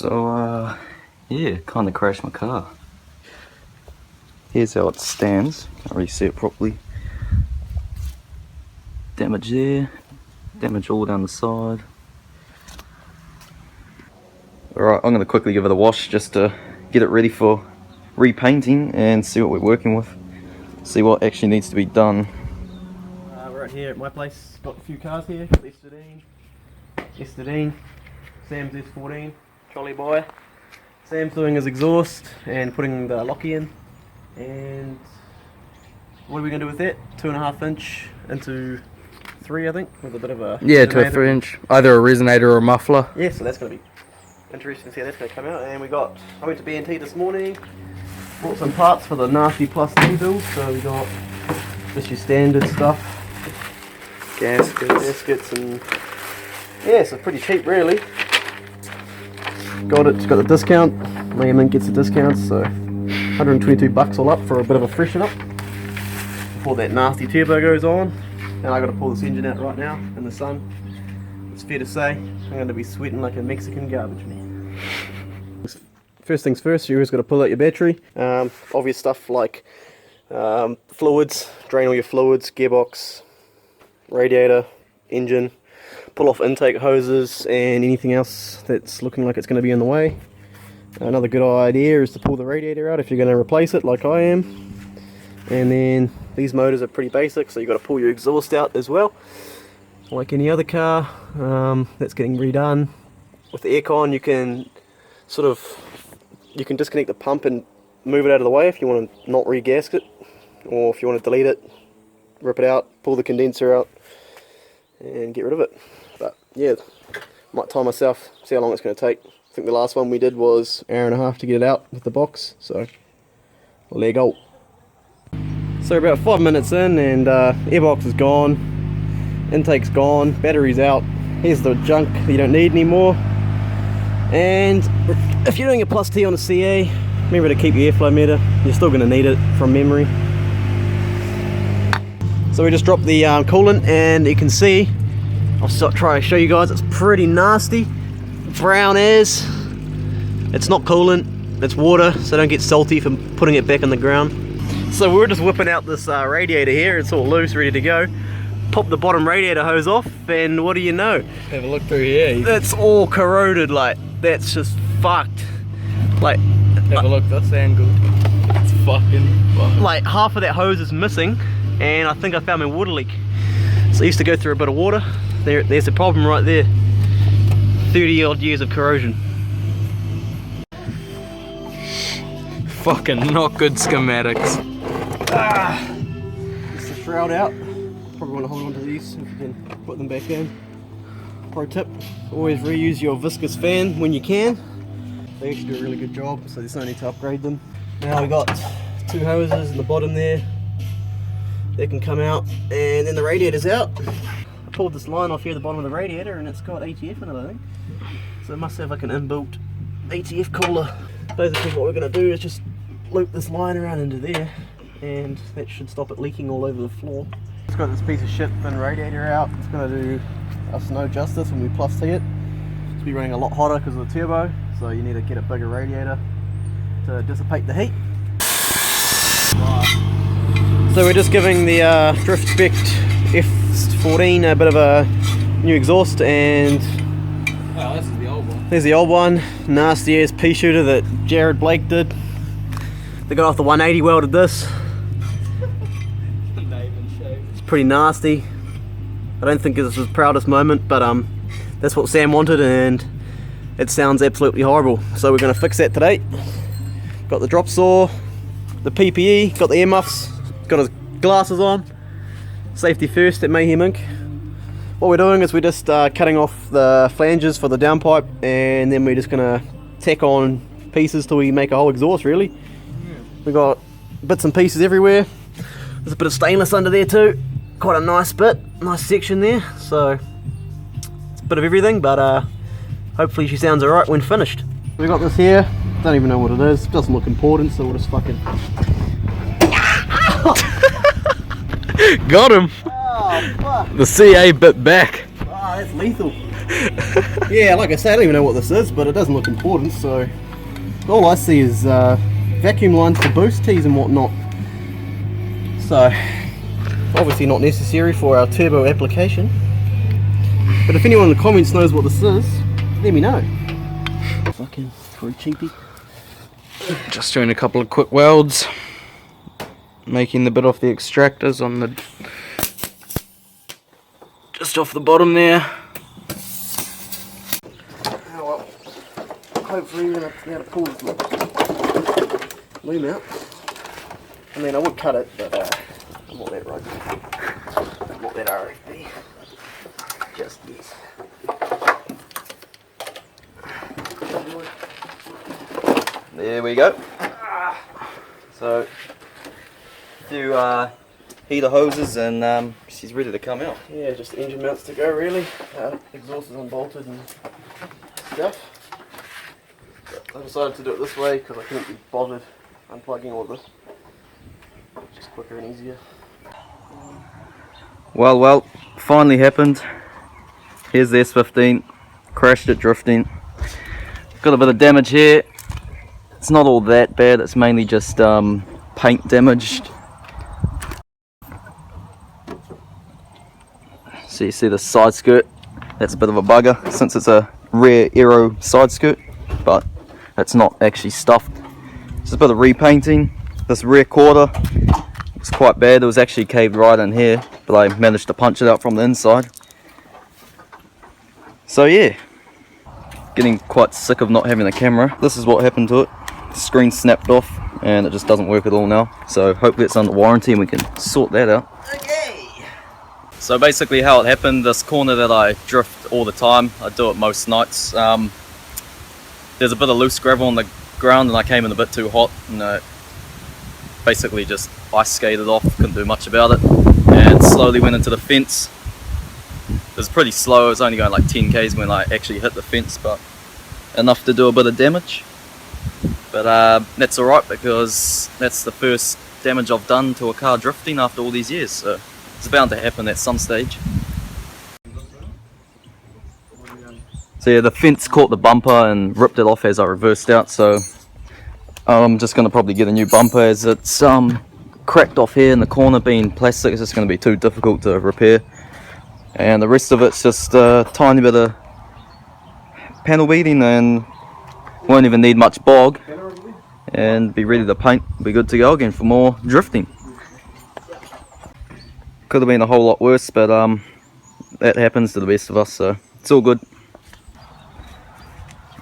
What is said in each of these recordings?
So, yeah, kind of crashed my car. Here's how it stands. Can't really see it properly. Damage there, damage all down the side. Alright, I'm going to quickly give it a wash just to get it ready for repainting and see what we're working with. See what actually needs to be done. We're right here at my place. Got a few cars here. Got the S13, Sam's S14, trolley boy. Sam's doing his exhaust and putting the locky in. And what are we going to do with that? 2.5 inch into 3, I think, with a bit of a... Yeah, to a 3 inch. Either a resonator or a muffler. Yeah, so that's going to be interesting to see how that's going to come out. And I went to B&T this morning, bought some parts for the nasty plus T build. So we got just your standard stuff, gaskets, and yeah, so pretty cheap really. Got the discount. Mayhem gets the discount, so 122 bucks all up for a bit of a freshen up before that nasty turbo goes on. And I got to pull this engine out right now in the sun. It's fair to say I'm going to be sweating like a Mexican garbage man. First things first, you always got to pull out your battery. Obvious stuff like fluids, drain all your fluids, gearbox, radiator, engine. Pull off intake hoses and anything else that's looking like it's going to be in the way. Another good idea is to pull the radiator out if you're going to replace it like I am. And then these motors are pretty basic, so you've got to pull your exhaust out as well. Like any other car that's getting redone. With the aircon you can disconnect the pump and move it out of the way if you want to not re-gasket it, or if you want to delete it, rip it out, pull the condenser out and get rid of it. But yeah, might time myself, see how long it's going to take. I think the last one we did was 1.5 hours to get it out with the box, so leg out. So about 5 minutes in and airbox is gone, intake's gone, battery's out. Here's the junk that you don't need anymore. And if you're doing a plus T on a CA, remember to keep your airflow meter. You're still going to need it from memory. So we just dropped the coolant, and you can see, I'll try to show you guys, it's pretty nasty. Brown as. It's not coolant, it's water, so don't get salty from putting it back on the ground. So we're just whipping out this radiator here. It's all loose, ready to go. Pop the bottom radiator hose off, and what do you know? Have a look through here. That's all corroded, like, that's just fucked. Like, have a look this angle. It's fucking fucked. Like, half of that hose is missing, and I think I found my water leak. So I used to go through a bit of water. There's a problem right there. 30 odd years of corrosion. Fucking not good schematics. It's the shroud out. Probably want to hold on to these if you can put them back in. Pro tip, always reuse your viscous fan when you can. They actually do a really good job, so there's no need to upgrade them. Now we got 2 hoses in the bottom there. They can come out, and then the radiator's out. I pulled this line off here at the bottom of the radiator, and it's got ATF in it, I think. So it must have like an inbuilt ATF cooler. Basically what we're going to do is just loop this line around into there, and that should stop it leaking all over the floor. It's got this piece of shit thin radiator out. It's going to do us no justice when we plus T it. It's be running a lot hotter because of the turbo, so you need to get a bigger radiator to dissipate the heat. So we're just giving the Drift Spec S14 a bit of a new exhaust, and Oh, this is the old one. there's the old one, nasty ass pea shooter that Jared Blake did. They got off the 180 welded this. It's pretty nasty. I don't think this was his proudest moment, but that's what Sam wanted, and it sounds absolutely horrible. So we're going to fix that today. Got the drop saw, the PPE, got the earmuffs, got his glasses on. Safety first at Mayhem Inc. What we're doing is we're just cutting off the flanges for the downpipe, and then we're just going to tack on pieces till we make a whole exhaust really. We got bits and pieces everywhere. There's a bit of stainless under there too. Quite a nice bit, nice section there. So it's a bit of everything, but hopefully she sounds alright when finished. We got this here. Don't even know what it is. Doesn't look important, so we'll just fucking. Got him. Oh fuck! The CA bit back. Oh, that's lethal. Yeah, like I say, I don't even know what this is, but it doesn't look important, so all I see is vacuum lines for boost tees and whatnot. So, obviously not necessary for our turbo application. But if anyone in the comments knows what this is, let me know. Fucking pretty cheapy. Just doing a couple of quick welds, making the bit off the extractors on the just off the bottom there. Oh well, hopefully we're going to be able to pull this loom out. I mean, I would cut it, but I'm not that rugby. I'm not that RFB. Just yes. There we go. So, do heater hoses and she's ready to come out. Yeah, just engine mounts to go really. Exhaust is unbolted and stuff. But I decided to do it this way because I couldn't be bothered unplugging all this. Just quicker and easier. Well, finally happened. Here's the S15. Crashed it drifting. Got a bit of damage here. It's not all that bad, it's mainly just paint damaged. So you see the side skirt, that's a bit of a bugger since it's a rare aero side skirt, but it's not actually stuffed. Just a bit of repainting. This rear quarter was quite bad, it was actually caved right in here, but I managed to punch it out from the inside. So yeah, getting quite sick of not having a camera. This is what happened to it. The screen snapped off and it just doesn't work at all now. So hopefully it's under warranty and we can sort that out. Okay. So basically how it happened, this corner that I drift all the time, I do it most nights. There's a bit of loose gravel on the ground and I came in a bit too hot and basically just ice skated off, couldn't do much about it, and slowly went into the fence. It was pretty slow, it was only going like 10 k's when I actually hit the fence, but enough to do a bit of damage. But that's alright because that's the first damage I've done to a car drifting after all these years, so it's bound to happen at some stage. So yeah, the fence caught the bumper and ripped it off as I reversed out, so I'm just going to probably get a new bumper as it's cracked off here in the corner. Being plastic, it's just going to be too difficult to repair. And the rest of it's just a tiny bit of panel beating and won't even need much bog and be ready to paint, be good to go again for more drifting. Could have been a whole lot worse, but that happens to the best of us, so it's all good.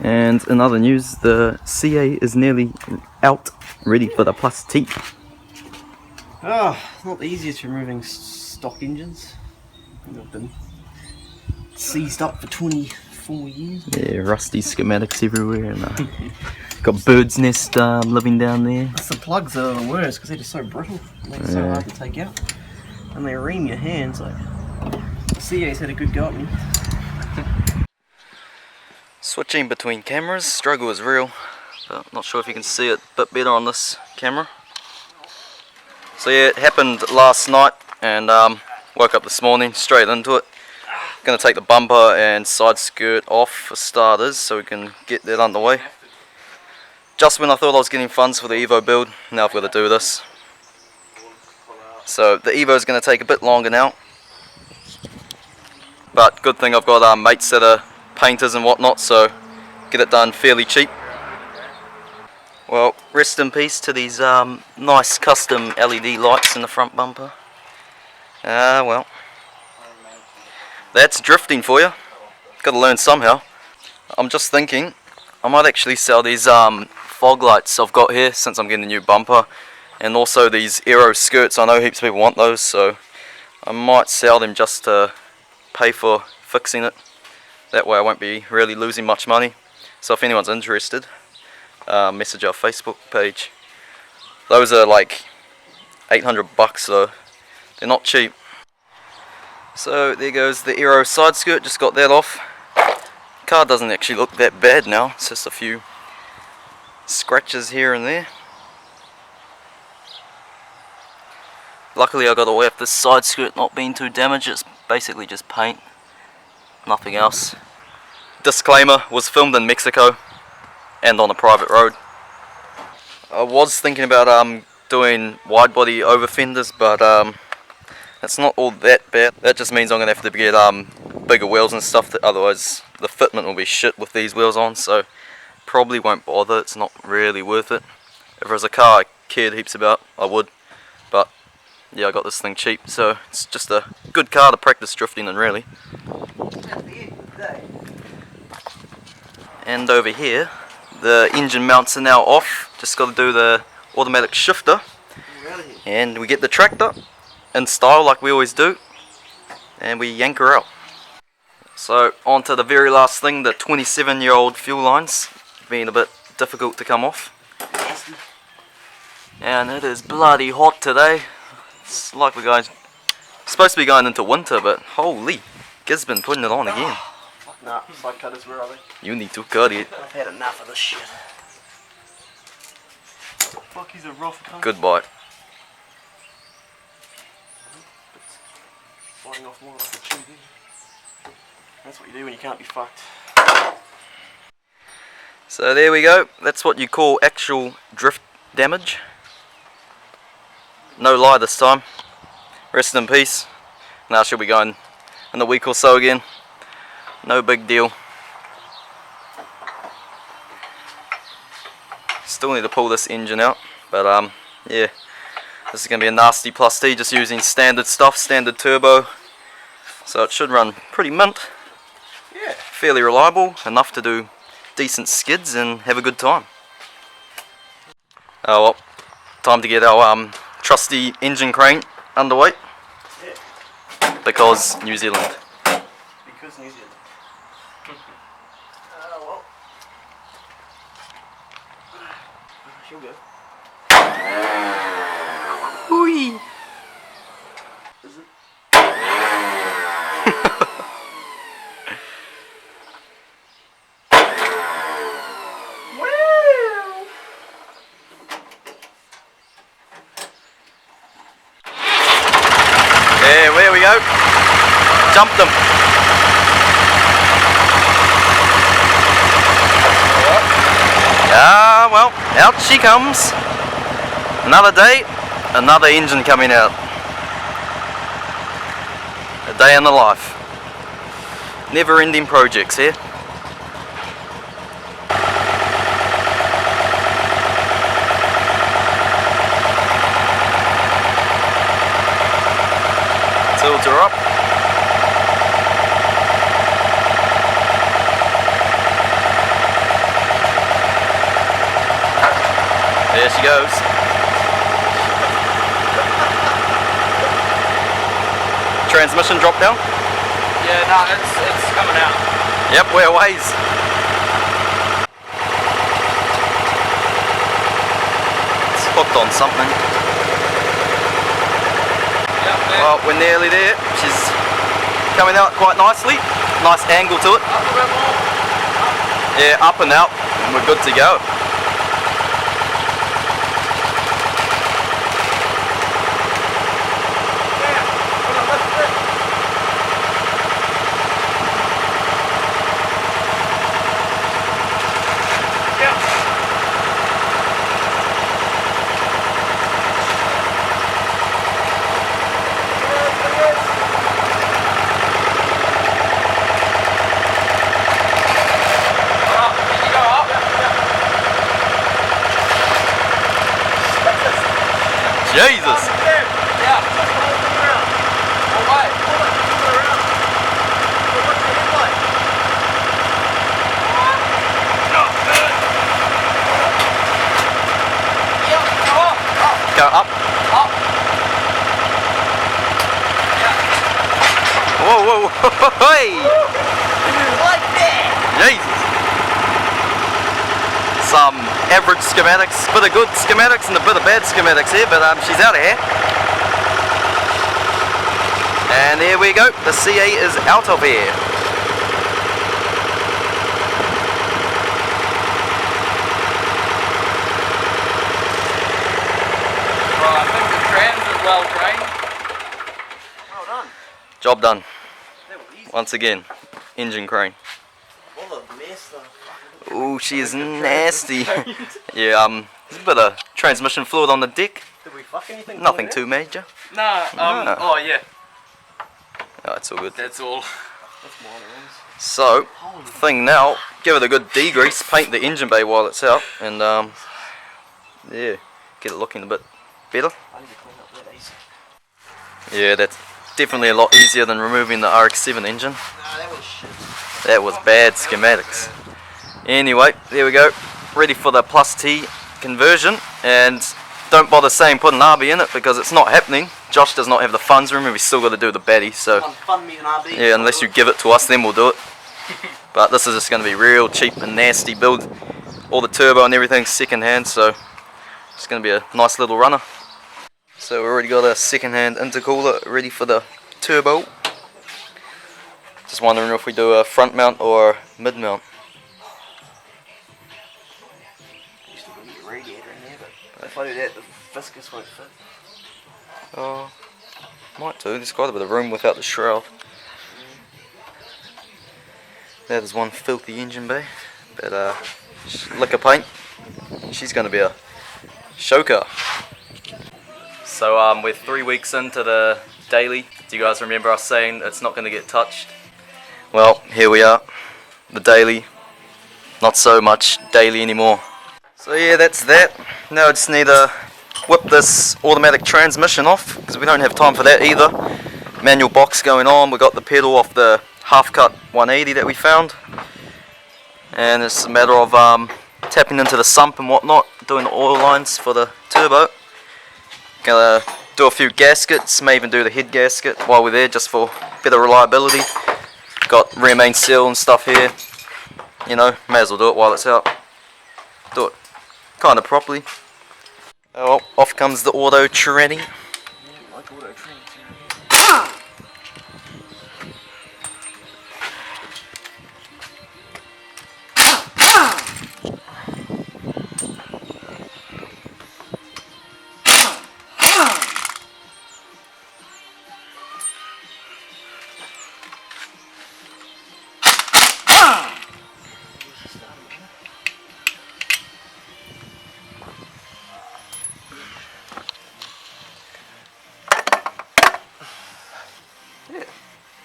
And in other news, the CA is nearly out, ready for the Plus T. It's not the easiest removing stock engines. They've been seized up for 24 years. Yeah, rusty schematics everywhere, and got bird's nest living down there. The plugs are the worst because they're just so brittle. They're so hard to take out. And they ream your hands. Like, the CA's had a good go at me. Switching between cameras, struggle is real, but not sure if you can see it a bit better on this camera. So yeah, it happened last night and woke up this morning straight into it. Gonna take the bumper and side skirt off for starters so we can get that underway. Just when I thought I was getting funds for the Evo build, now I've got to do this. So the Evo is going to take a bit longer now, but good thing I've got mates that are painters and whatnot, so get it done fairly cheap. Well, rest in peace to these nice custom LED lights in the front bumper. Well, that's drifting for you. Got to learn somehow. I'm just thinking I might actually sell these fog lights I've got here since I'm getting a new bumper, and also these aero skirts. I know heaps of people want those, so I might sell them just to pay for fixing it. That way I won't be really losing much money. So if anyone's interested, message our Facebook page. Those are like $800, so they're not cheap. So there goes the aero side skirt, just got that off. Car doesn't actually look that bad now, it's just a few scratches here and there. Luckily I got away with this side skirt not being too damaged, it's basically just paint, nothing else. disclaimer, was filmed in Mexico and on a private road. I was thinking about doing wide body over fenders, but it's not all that bad. That just means I'm gonna have to get bigger wheels and stuff, otherwise the fitment will be shit with these wheels on, so probably won't bother. It's not really worth it. If it was a car I cared heaps about, I would, but yeah, I got this thing cheap, so it's just a good car to practice drifting in, really. And over here, the engine mounts are now off. Just got to do the automatic shifter, and we get the tractor in style like we always do, and we yank her out. So on to the very last thing, the 27-year-old fuel lines, being a bit difficult to come off. And it is bloody hot today. It's like we're supposed to be going into winter, but holy, Gisbin putting it on again. Nah, side cutters, where are they? You need to cut it. I've had enough of this shit. Fuck, he's a rough cunt. Good bite. Biting off more like a chew, dude. That's what you do when you can't be fucked. So there we go. That's what you call actual drift damage. No lie this time. Rest in peace. Now she'll be going in a week or so again. No big deal. Still need to pull this engine out, but yeah, this is going to be a nasty plus T, just using standard stuff, standard turbo. So it should run pretty mint. Yeah. Fairly reliable, enough to do decent skids and have a good time. Oh well, time to get our trusty engine crane underway. Yeah. Because New Zealand. Because New Zealand. Well. She'll go. Whee! Is it? There we go. Jumped them. Ah, well, out she comes. Another day, another engine coming out. A day in the life. Never ending projects here. Tilt her up. There she goes. Transmission drop down? Yeah, no, it's coming out. Yep, we're ways. It's hooked on something. Yep, there. Well, we're nearly there. She's coming out quite nicely. Nice angle to it. Up a bit more. Yeah, up and out, and we're good to go. Jesus! Yeah. All right. Go up. Up. Whoa, whoa, whoa, hey! Like that. Jesus! Some average schematics, bit of good schematics and a bit of bad schematics here, but she's out of here. And there we go, the CA is out of here. Well, I think the trans is well trained. Well done. Job done. That was easy. Once again, engine crane. Well done. Oh, she is nasty. Yeah, there's a bit of transmission fluid on the deck. Did we fuck anything? Nothing too major. Nah, Nah. oh yeah, Oh, it's all good. that's all. That's minor ones. So, thing now, give it a good degrease, paint the engine bay while it's out, and yeah, get it looking a bit better. I need to clean up that easy. Yeah, that's definitely a lot easier than removing the RX-7 engine. Nah, that was shit. That was bad schematics. Anyway, there we go, ready for the plus T conversion, and don't bother saying put an RB in it because it's not happening. Josh does not have the funds, remember we've still got to do the baddie, so Fund me an RB. yeah, unless you give it to us then we'll do it. But this is just going to be real cheap and nasty build. All the turbo and everything's second hand, so it's going to be a nice little runner. So we've already got a second hand intercooler ready for the turbo. Just wondering if we do a front mount or mid mount. Used to put a radiator in there, but if I do that, the viscous won't fit. Oh, might do. There's quite a bit of room without the shroud. That is one filthy engine bay, but liquor paint. She's going to be a choker. So we're 3 weeks into the daily. Do you guys remember us saying it's not going to get touched? Well, here we are. The daily. Not so much daily anymore. So yeah, that's that. Now I just need to whip this automatic transmission off because we don't have time for that either. Manual box going on. We got the pedal off the half cut 180 that we found, and it's a matter of tapping into the sump and whatnot, doing the oil lines for the turbo. Gonna do a few gaskets, may even do the head gasket while we're there just for better reliability. Got rear main seal and stuff here, you know, may as well do it while it's out. Do it kind of properly. Oh, off comes the auto tranny. Like auto trains.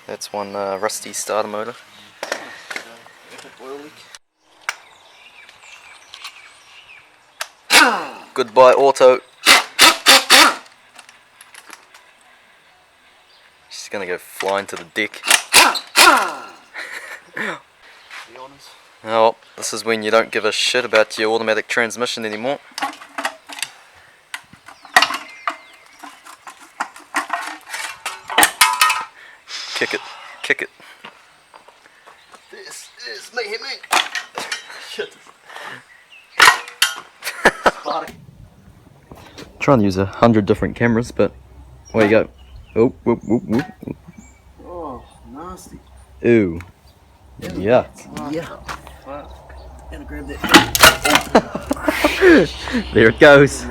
That's one rusty starter motor. Oil leak. Goodbye auto. She's gonna go flying to the deck. Be honest. Oh, this is when you don't give a shit about your automatic transmission anymore. Kick it, kick it. This is Mayhem Inc. Shit. Trying to use 100 different cameras, but there you go. Oh, whoop, whoop, whoop. Oh, nasty. Ooh. Yeah. Yeah. Fuck. Gonna grab that. There it goes.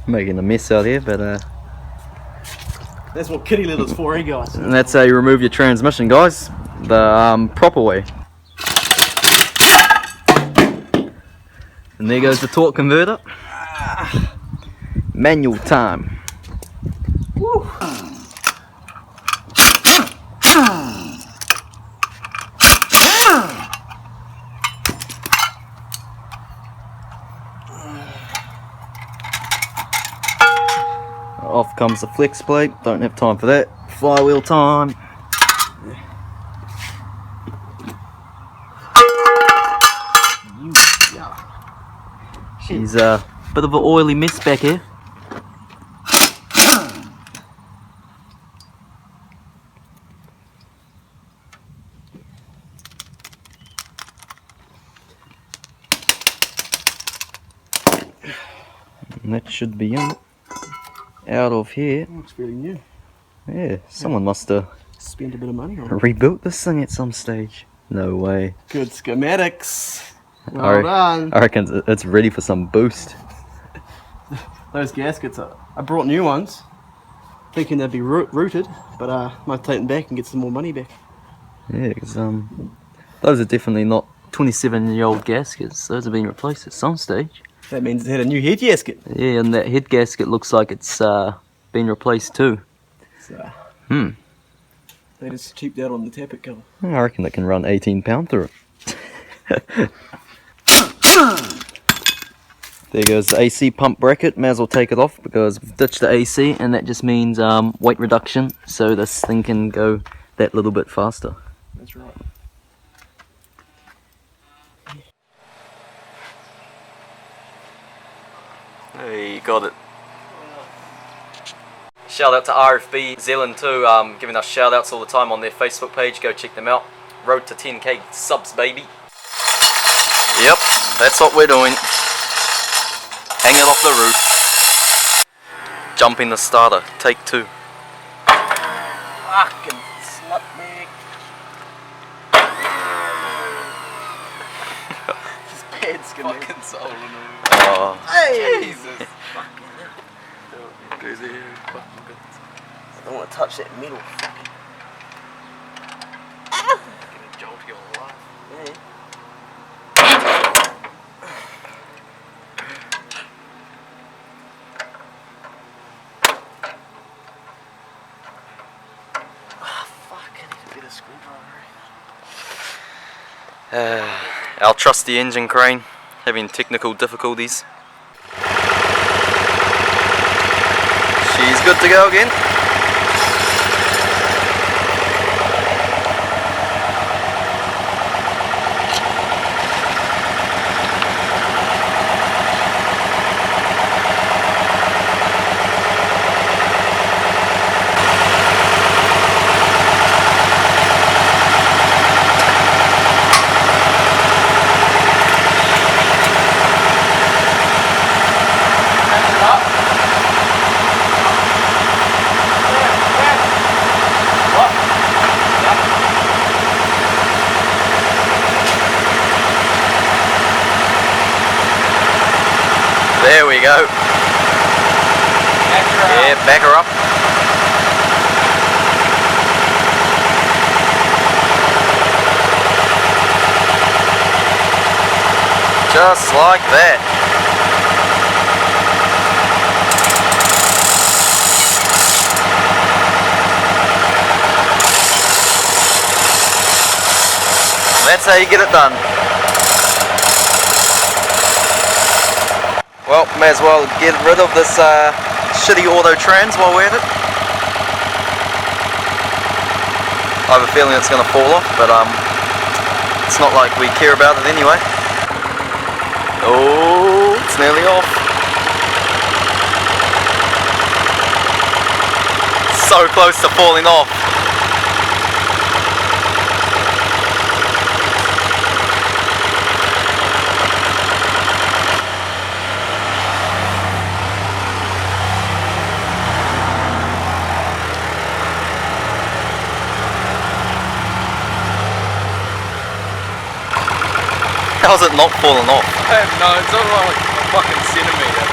Making a mess out here, but That's what kitty litter's for, eh, guys? and that's how you remove your transmission, guys. The proper way. And there goes the torque converter. Manual time. Woo. Off comes the flex plate. Don't have time for that. Flywheel time. She's a bit of an oily mess back here. And that should be in. Out of here. Looks fairly new. Yeah, someone must have Spent a bit of money on it. rebuilt this thing at some stage. No way. Good schematics. I Well done. reckon it's ready for some boost. Those gaskets are. I brought new ones. thinking they'd be rooted, but might take them back and get some more money back. Yeah, because those are definitely not 27-year-old gaskets. Those have been replaced at some stage. That means it had a new head gasket. Yeah, and that head gasket looks like it's been replaced too. So, They just cheaped out on the tappet cover. I reckon they can run 18 pound through it. There goes the AC pump bracket. May as well take it off because we've ditched the AC, and that just means weight reduction, so this thing can go that little bit faster. That's right. Hey, you got it. Shout out to RFB Zealand too, giving us shout outs all the time on their Facebook page. Go check them out. Road to 10k subs, baby. Yep, that's what we're doing. Hang it off the roof. Jumping the starter, take 2. Fucking slut bag. His pad's gonna Fucking soul in him. Oh. Hey! Jesus. I don't want to touch that metal. Gonna jolt your life. Yeah. Our trusty engine crane having technical difficulties. She's good to go again. There we go. Yeah, back her up. Just like that. That's how you get it done. Well, may as well get rid of this shitty auto trans while we're at it. I have a feeling it's going to fall off, but it's not like we care about it anyway. Oh, it's nearly off. So close to falling off. How's it not falling off? No, it's only like a fucking centimetre.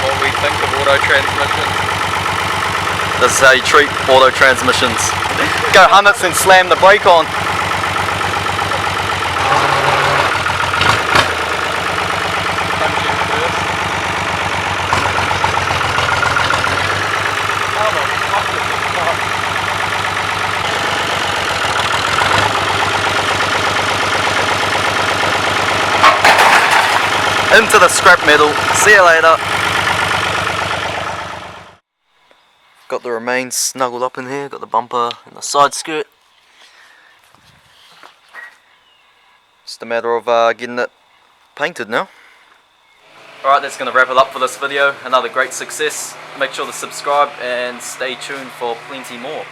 What we think of auto transmissions. This is how you treat auto transmissions. Go hundreds and slam the brake on. Punch in first. How the fuck is it fuck? Into the scrap metal. See you later. Got the remains snuggled up in here. Got the bumper and the side skirt. Just a matter of getting it painted now. Alright, that's going to wrap it up for this video. Another great success. Make sure to subscribe and stay tuned for plenty more.